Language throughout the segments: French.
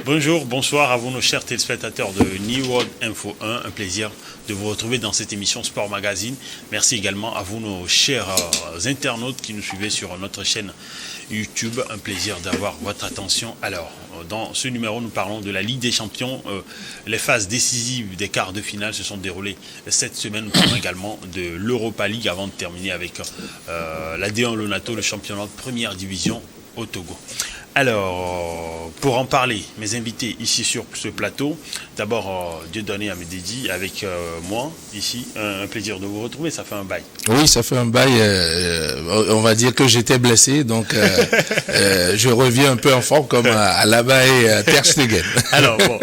Bonjour, bonsoir à vous nos chers téléspectateurs de New World Info 1. Un plaisir de vous retrouver dans cette émission Sport Magazine. Merci également à vous nos chers internautes qui nous suivez sur notre chaîne YouTube. Un plaisir d'avoir votre attention. Alors, dans ce numéro, nous parlons de la Ligue des Champions. Les phases décisives des quarts de finale se sont déroulées cette semaine. Nous parlons également de l'Europa League avant de terminer avec la D1 Lonato, le championnat de première division au Togo. Alors, pour en parler, mes invités ici sur ce plateau, d'abord Dieudonné Amédédi avec moi ici. Un plaisir de vous retrouver, ça fait un bail. Oui, ça fait un bail. On va dire que j'étais blessé, donc je reviens un peu en forme comme Alaba et Ter Stegen. Alors bon,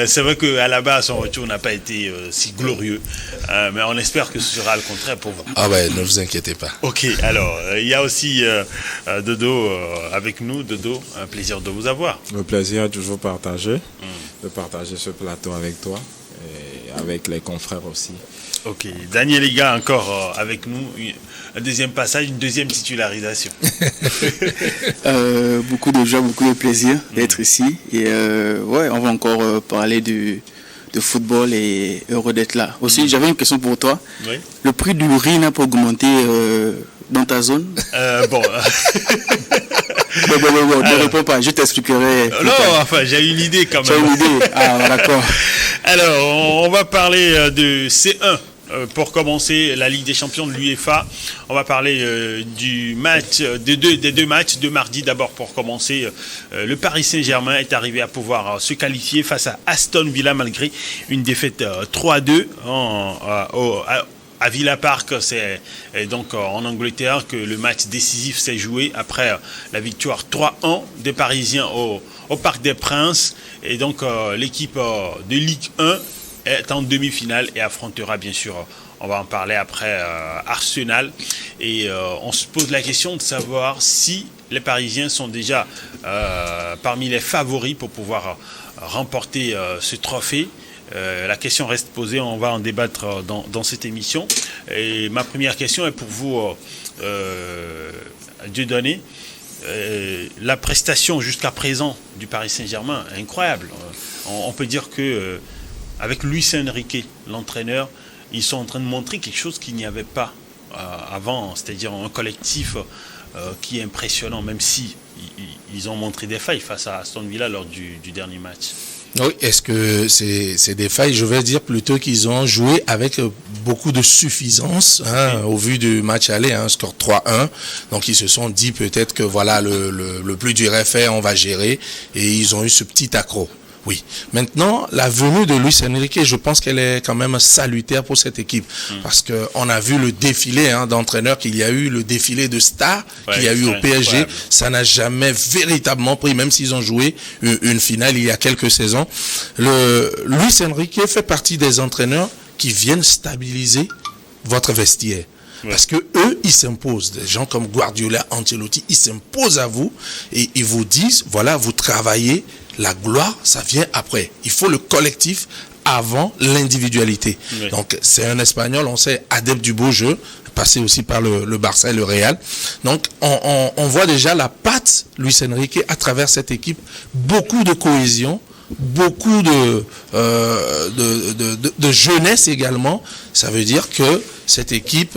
c'est vrai que Alaba, son retour n'a pas été si glorieux, mais on espère que ce sera le contraire pour vous. Ah ouais, ne vous inquiétez pas. Ok, alors il y a aussi Dodo avec nous. Dodo, un plaisir de vous avoir. Le plaisir est toujours partagé, de partager ce plateau avec toi et avec les confrères aussi. Ok, Daniel Liga encore avec nous, un deuxième passage, une deuxième titularisation. Beaucoup de joie, beaucoup de plaisir d'être ici. Et ouais, on va encore parler de football et heureux d'être là. Aussi, j'avais une question pour toi. Oui. Le prix du riz n'a pas augmenté dans ta zone? Bon. Bon, ne réponds pas, je t'expliquerai. Non, enfin, j'ai une idée quand même. J'ai une idée. Ah, d'accord. Alors, on va parler de C1. Pour commencer, la Ligue des Champions de l'UEFA, on va parler du match, des deux matchs de mardi. D'abord, pour commencer, le Paris Saint-Germain est arrivé à pouvoir se qualifier face à Aston Villa malgré une défaite 3-2 à Villa Park. C'est donc en Angleterre que le match décisif s'est joué après la victoire 3-1 des Parisiens au Parc des Princes. Et donc l'équipe de Ligue 1 est en demi-finale et affrontera bien sûr, on va en parler après, Arsenal. Et on se pose la question de savoir si les Parisiens sont déjà parmi les favoris pour pouvoir remporter ce trophée. La question reste posée, on va en débattre dans cette émission. Et ma première question est pour vous, Dieudonné. La prestation jusqu'à présent du Paris Saint-Germain est incroyable. On peut dire que avec Luis Enrique, l'entraîneur, ils sont en train de montrer quelque chose qu'il n'y avait pas avant, c'est-à-dire un collectif qui est impressionnant, même si ils ont montré des failles face à Aston Villa lors du dernier match. Oui, est-ce que c'est des failles? Je vais dire plutôt qu'ils ont joué avec beaucoup de suffisance au vu du match aller, score 3-1. Donc ils se sont dit peut-être que voilà le plus dur est fait, on va gérer, et ils ont eu ce petit accroc. Oui. Maintenant, la venue de Luis Enrique, je pense qu'elle est quand même salutaire pour cette équipe. Parce que on a vu le défilé d'entraîneurs qu'il y a eu, le défilé de stars qu'il y a eu au PSG. Incroyable. Ça n'a jamais véritablement pris, même s'ils ont joué une finale il y a quelques saisons. Luis Enrique fait partie des entraîneurs qui viennent stabiliser votre vestiaire. Parce que eux, ils s'imposent. Des gens comme Guardiola, Ancelotti, ils s'imposent à vous et ils vous disent, voilà, vous travaillez, la gloire, ça vient après. Il faut le collectif avant l'individualité. Oui. Donc, c'est un Espagnol, on sait, adepte du beau jeu, passé aussi par le Barça et le Real. Donc, on voit déjà la patte Luis Enrique à travers cette équipe. Beaucoup de cohésion, beaucoup de jeunesse également. Ça veut dire que cette équipe,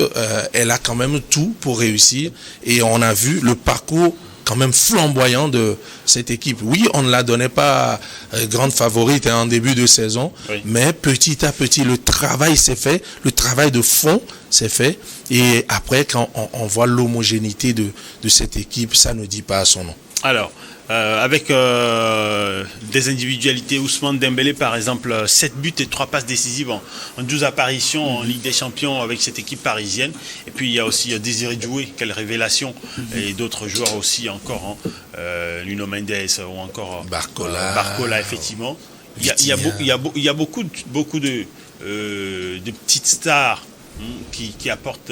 elle a quand même tout pour réussir. Et on a vu le parcours quand même flamboyant de cette équipe. Oui, on ne la donnait pas grande favorite en début de saison, oui. Mais petit à petit, le travail s'est fait, le travail de fond s'est fait. Et après, quand on voit l'homogénéité de cette équipe, ça ne dit pas son nom. Alors, avec des individualités, Ousmane Dembélé par exemple, 7 buts et 3 passes décisives en 12 apparitions en Ligue des Champions avec cette équipe parisienne. Et puis il y a aussi Désiré Doué, quelle révélation, et d'autres joueurs aussi encore, Nuno Mendes ou encore Barcola effectivement. Il y a beaucoup de petites stars qui apportent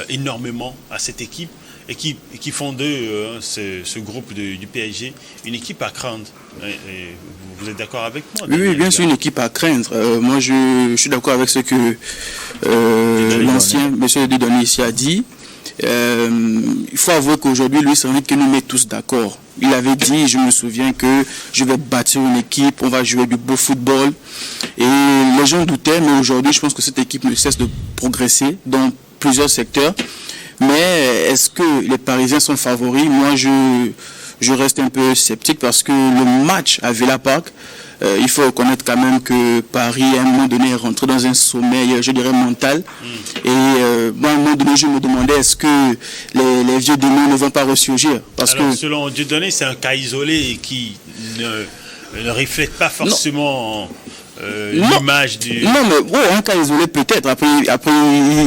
énormément à cette équipe. Et qui font de ce groupe du PSG une équipe à craindre. Et vous êtes d'accord avec moi? Oui, bien sûr, une équipe à craindre. Moi, je suis d'accord avec ce que l'ancien monsieur Dieudonné ici a dit. il faut avouer qu'aujourd'hui, Luis Enrique nous met tous d'accord. Il avait dit, je me souviens, que je vais bâtir une équipe, on va jouer du beau football. Et les gens doutaient, mais aujourd'hui, je pense que cette équipe ne cesse de progresser dans plusieurs secteurs. Mais est-ce que les Parisiens sont favoris? Moi, je reste un peu sceptique parce que le match à Villa Park, il faut reconnaître quand même que Paris, à un moment donné, est rentré dans un sommeil, je dirais, mental. Et moi, à un moment donné, je me demandais est-ce que les vieux démons ne vont pas ressurgir. Parce Alors, que selon Dieudonné, c'est un cas isolé qui ne reflète pas forcément l'image du... Non, mais ouais, un cas isolé peut-être. Après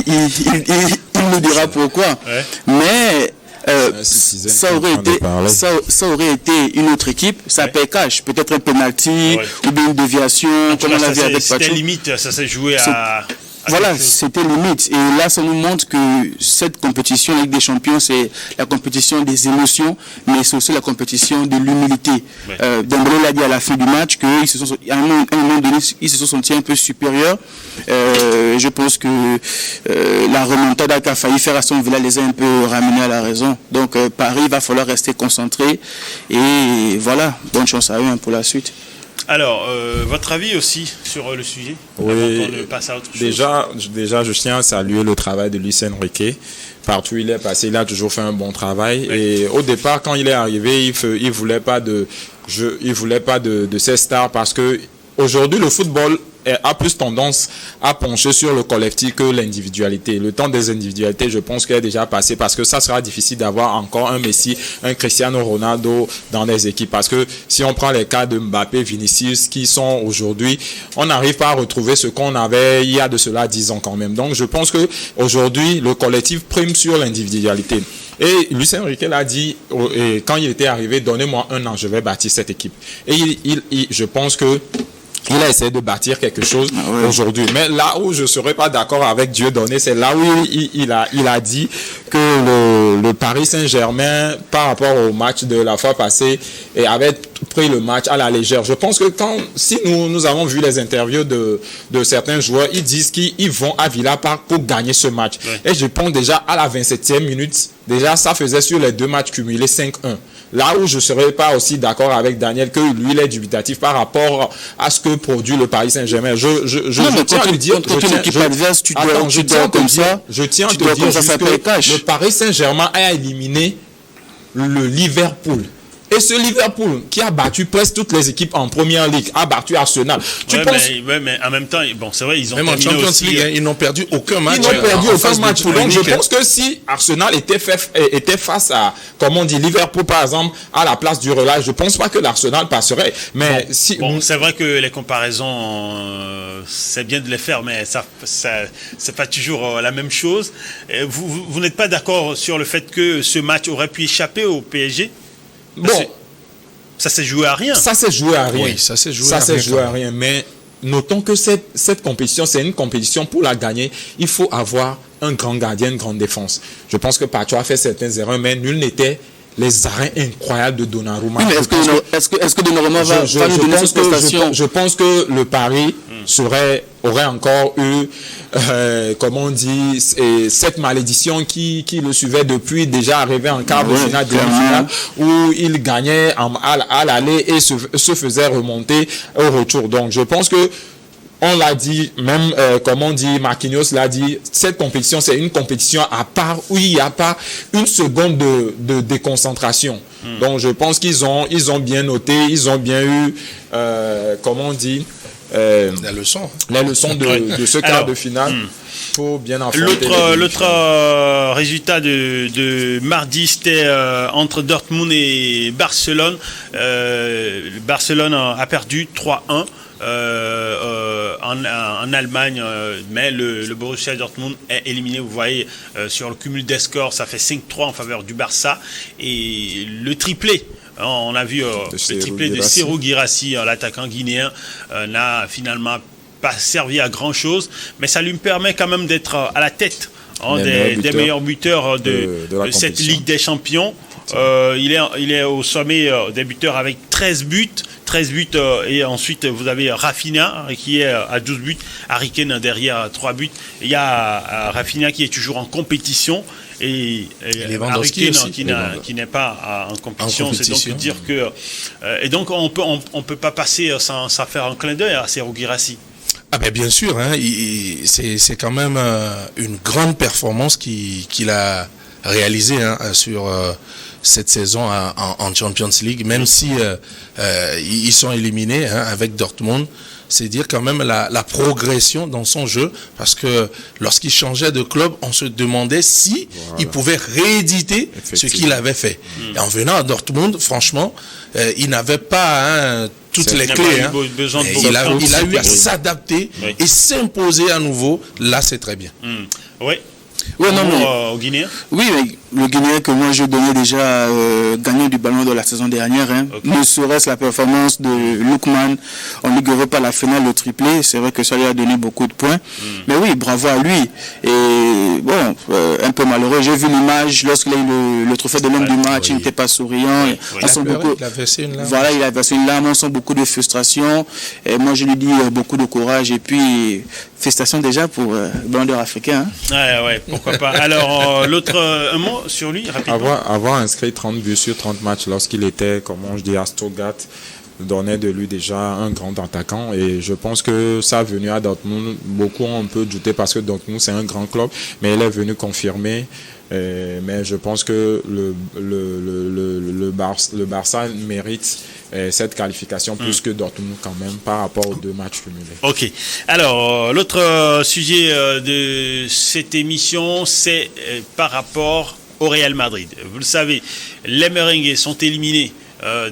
il nous dira pourquoi. Ouais. Mais... ça aurait été une autre équipe, ça paye cash, peut-être un penalty ou bien une déviation, comme on l'a vu avec Pacho. C'était limite, ça s'est joué à voilà, c'était limite. Et là, ça nous montre que cette compétition, la Ligue des Champions, c'est la compétition des émotions, mais c'est aussi la compétition de l'humilité. Ouais. Dembélé l'a dit à la fin du match qu'à un moment donné, ils se sont sentis un peu supérieurs. Je pense que la remontada qu'a failli faire à son village les a un peu ramenés à la raison. Donc Paris, il va falloir rester concentré. Et voilà, bonne chance à eux pour la suite. Alors, votre avis aussi sur le sujet? Oui, avant qu'on passe à autre chose. Déjà, je tiens à saluer le travail de Luis Enrique. Partout où il est passé, il a toujours fait un bon travail. Oui. Et au départ, quand il est arrivé, il voulait pas de ces stars parce que aujourd'hui, le football a plus tendance à pencher sur le collectif que l'individualité. Le temps des individualités, je pense qu'il est déjà passé parce que ça sera difficile d'avoir encore un Messi, un Cristiano Ronaldo dans des équipes. Parce que si on prend les cas de Mbappé, Vinicius, qui sont aujourd'hui, on n'arrive pas à retrouver ce qu'on avait il y a de cela 10 ans quand même. Donc je pense que aujourd'hui, le collectif prime sur l'individualité. Et Luis Enrique l'a dit quand il était arrivé, donnez-moi 1 an, je vais bâtir cette équipe. Et je pense que il a essayé de bâtir quelque chose aujourd'hui. Mais là où je ne serais pas d'accord avec Dieudonné, c'est là où il a dit que le Paris Saint-Germain, par rapport au match de la fois passée, avait pris le match à la légère. Je pense que si nous avons vu les interviews de certains joueurs, ils disent qu'ils vont à Villa Park pour gagner ce match. Ouais. Et je pense déjà à la 27e minute, déjà ça faisait sur les 2 matchs cumulés 5-1. Là où je ne serais pas aussi d'accord avec Daniel que lui, il est dubitatif par rapport à ce que produit le Paris Saint-Germain. Je tiens à lui dire, le Paris Saint-Germain a éliminé le Liverpool. Et ce Liverpool, qui a battu presque toutes les équipes en première ligue, a battu Arsenal. Mais en même temps, bon, c'est vrai, ils ont même en Champions League, ils n'ont perdu aucun match. Ils n'ont perdu aucun match. Donc, je pense que si Arsenal était face à, comment on dit, Liverpool, par exemple, à la place du relais, je pense pas que l'Arsenal passerait. Mais c'est vrai que les comparaisons, c'est bien de les faire, mais ça c'est pas toujours la même chose. Vous n'êtes pas d'accord sur le fait que ce match aurait pu échapper au PSG? Bon, ça s'est joué à rien. Ça s'est joué à rien. Oui, ça s'est joué à rien. Mais notons que cette compétition, c'est une compétition pour la gagner. Il faut avoir un grand gardien, une grande défense. Je pense que Pacho a fait certaines erreurs, mais nul n'était les arrêts incroyables de Donnarumma. Oui, est-ce que Donnarumma va nous donner cette prestation? Je pense que le Paris aurait encore eu, comment on dit, cette malédiction qui le suivait depuis déjà arrivé en quart de finale, demi-finale, où il gagnait à l'aller et se faisait remonter au retour. Donc, je pense que on l'a dit, même, comme on dit, Marquinhos l'a dit, cette compétition, c'est une compétition à part où il n'y a pas une seconde de déconcentration. Donc, je pense qu'ils ont bien noté, ils ont bien eu, comment on dit, la leçon de ce quart de finale. Faut bien affronter l'autre résultat de mardi, c'était entre Dortmund et Barcelone. Barcelone a perdu 3-1. En Allemagne, mais le Borussia Dortmund est éliminé. Vous voyez, sur le cumul des scores, ça fait 5-3 en faveur du Barça. Et le triplé, on a vu le triplé de Serhou Guirassy, l'attaquant guinéen, n'a finalement pas servi à grand chose, mais ça lui permet quand même d'être à la tête des meilleurs buteurs de cette Ligue des Champions. Il est au sommet des buteurs avec 13 buts, et ensuite vous avez Rafinha qui est à 12 buts, Harry Kane derrière 3 buts. Il y a Rafinha qui est toujours en compétition et Harry Lewandowski Kane, aussi. qui n'est pas en compétition. C'est compétition. donc dire que et donc on peut pas passer sans faire un clin d'œil à Serhou Guirassy. Ah ben bien sûr, hein, c'est quand même une grande performance qu'il a réalisée sur cette saison en Champions League, même si ils sont éliminés avec Dortmund. C'est dire quand même la progression dans son jeu, parce que lorsqu'il changeait de club, on se demandait si il pouvait rééditer ce qu'il avait fait. Et en venant à Dortmund, franchement, il n'avait pas toutes les clés. Il a eu à s'adapter et s'imposer à nouveau. Là, c'est très bien. Oui. Ouais, non, mais, au Guinéen. Oui, mais le Guinéen que moi je donnais déjà gagné du ballon de la saison dernière, ne serait-ce la performance de Lookman en Ligue Europa, la finale, le triplé, c'est vrai que ça lui a donné beaucoup de points. Mais oui, bravo à lui. Et bon, un peu malheureux, j'ai vu l'image lorsqu'il a eu le trophée de l'homme du match, il n'était pas souriant. Il a versé une larme. Voilà, il a versé une larme, on sent beaucoup de frustration. Et moi je lui dis beaucoup de courage et puis félicitations déjà pour le ballon d'or africain. Ouais, pourquoi pas. Alors, l'autre, un mot sur lui, rapidement. Avoir inscrit 30 buts sur 30 matchs lorsqu'il était, comment je dis, à Stuttgart, donnait de lui déjà un grand attaquant. Et je pense que ça venu à Dortmund, beaucoup ont un peu douté parce que Dortmund, c'est un grand club, mais il est venu confirmer. Mais je pense que le Barça mérite cette qualification plus que Dortmund quand même par rapport aux 2 matchs cumulés. Ok. Alors, l'autre sujet de cette émission, c'est par rapport au Real Madrid. Vous le savez, les Merengues sont éliminés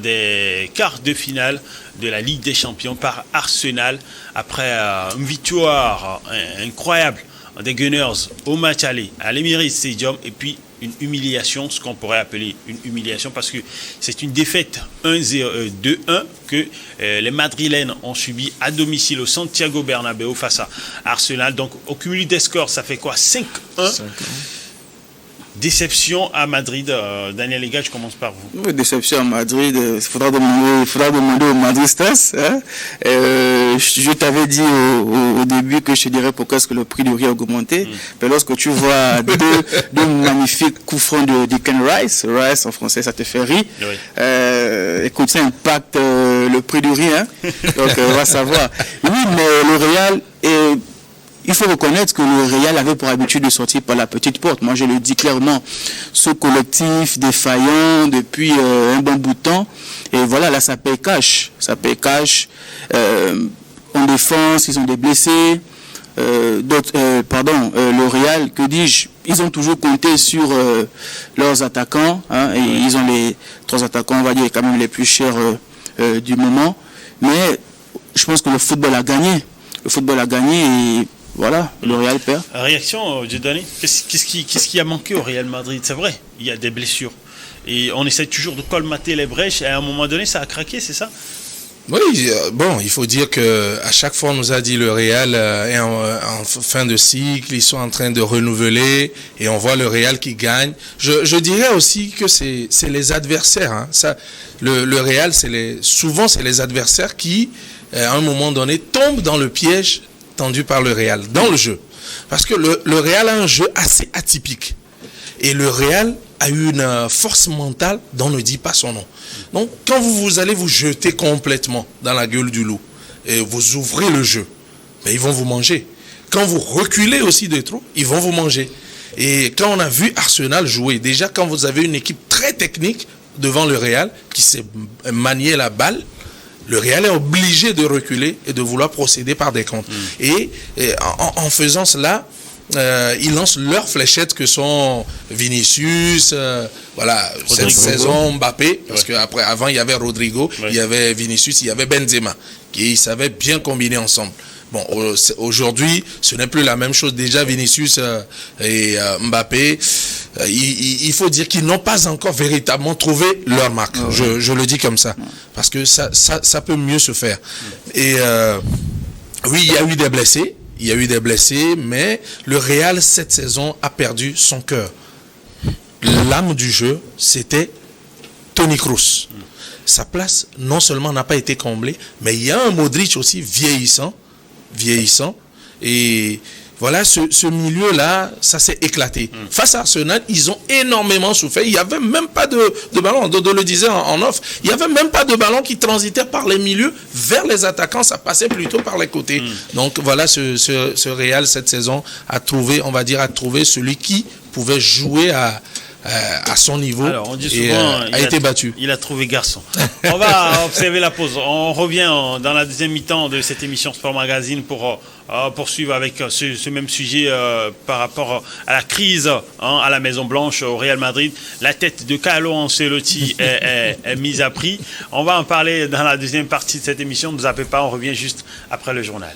des quarts de finale de la Ligue des Champions par Arsenal après une victoire incroyable des Gunners au match aller à l'Emirates Stadium, et puis une humiliation, ce qu'on pourrait appeler une humiliation, parce que c'est une défaite 2-1 que les Madrilènes ont subi à domicile au Santiago Bernabéu face à Arsenal. Donc au cumul des scores, ça fait quoi? 5-1. Déception à Madrid. Daniel Lega, je commence par vous. Oui, déception à Madrid. Il faudra demander au Madristas. Je t'avais dit au début que je te dirais pourquoi est-ce que le prix du riz a augmenté. Mais lorsque tu vois deux magnifiques coups francs de Ken Rice en français, ça te fait rire. Oui. Écoute, ça impacte le prix du riz. Donc, on va savoir. Oui, mais le Real est... Il faut reconnaître que le Real avait pour habitude de sortir par la petite porte. Moi, je le dis clairement. Ce collectif défaillant depuis un bon bout de temps. Et voilà, là, ça paye cash. Ça paye cash. En défense, ils ont des blessés. Le Real, que dis-je, ils ont toujours compté sur leurs attaquants. Et ils ont les 3 attaquants, on va dire, quand même les plus chers du moment. Mais je pense que le football a gagné. Le football a gagné et... Voilà, le Real perd. Réaction, Dieudonné, qu'est-ce qui a manqué au Real Madrid? C'est vrai, il y a des blessures. Et on essaie toujours de colmater les brèches. Et à un moment donné, ça a craqué, c'est ça? Oui, bon, il faut dire que à chaque fois, on nous a dit le Real est en fin de cycle, ils sont en train de renouveler et on voit le Real qui gagne. Je dirais aussi que c'est les adversaires. Ça, le Real, souvent, c'est les adversaires qui, à un moment donné, tombent dans le piège tendu par le Real dans le jeu, parce que le Real a un jeu assez atypique et le Real a une force mentale dont ne dit pas son nom. Donc quand vous allez vous jeter complètement dans la gueule du loup et vous ouvrez le jeu, ils vont vous manger. Quand vous reculez aussi de trop, ils vont vous manger. Et quand on a vu Arsenal jouer, déjà quand vous avez une équipe très technique devant le Real qui sait manier la balle, le Real est obligé de reculer et de vouloir procéder par des comptes. Et en faisant cela, ils lancent leurs fléchettes que sont Vinicius, cette saison Mbappé, parce qu'avant il y avait Rodrigo, il y avait Vinicius, il y avait Benzema, qui savaient bien combiner ensemble. Bon, aujourd'hui, ce n'est plus la même chose. Déjà, Vinicius et Mbappé, il faut dire qu'ils n'ont pas encore véritablement trouvé leur marque. Je le dis comme ça. Parce que ça peut mieux se faire. Et oui, il y a eu des blessés. Mais le Real, cette saison, a perdu son cœur. L'âme du jeu, c'était Toni Kroos. Sa place, non seulement n'a pas été comblée, mais il y a un Modric aussi vieillissant, et voilà, ce milieu-là, ça s'est éclaté. Face à Arsenal, ils ont énormément souffert. Il n'y avait même pas de ballon. Dodo le disait en off. Il n'y avait même pas de ballon qui transitait par les milieux vers les attaquants. Ça passait plutôt par les côtés. Donc voilà, ce Real cette saison a trouvé celui qui pouvait jouer à son niveau. Alors, on dit souvent, a été battu. Il a trouvé garçon. On va observer la pause. On revient dans la deuxième mi-temps de cette émission Sport Magazine pour poursuivre avec ce même sujet par rapport à la crise à la Maison Blanche, au Real Madrid. La tête de Carlo Ancelotti est mise à prix. On va en parler dans la deuxième partie de cette émission. Ne zappez pas, on revient juste après le journal.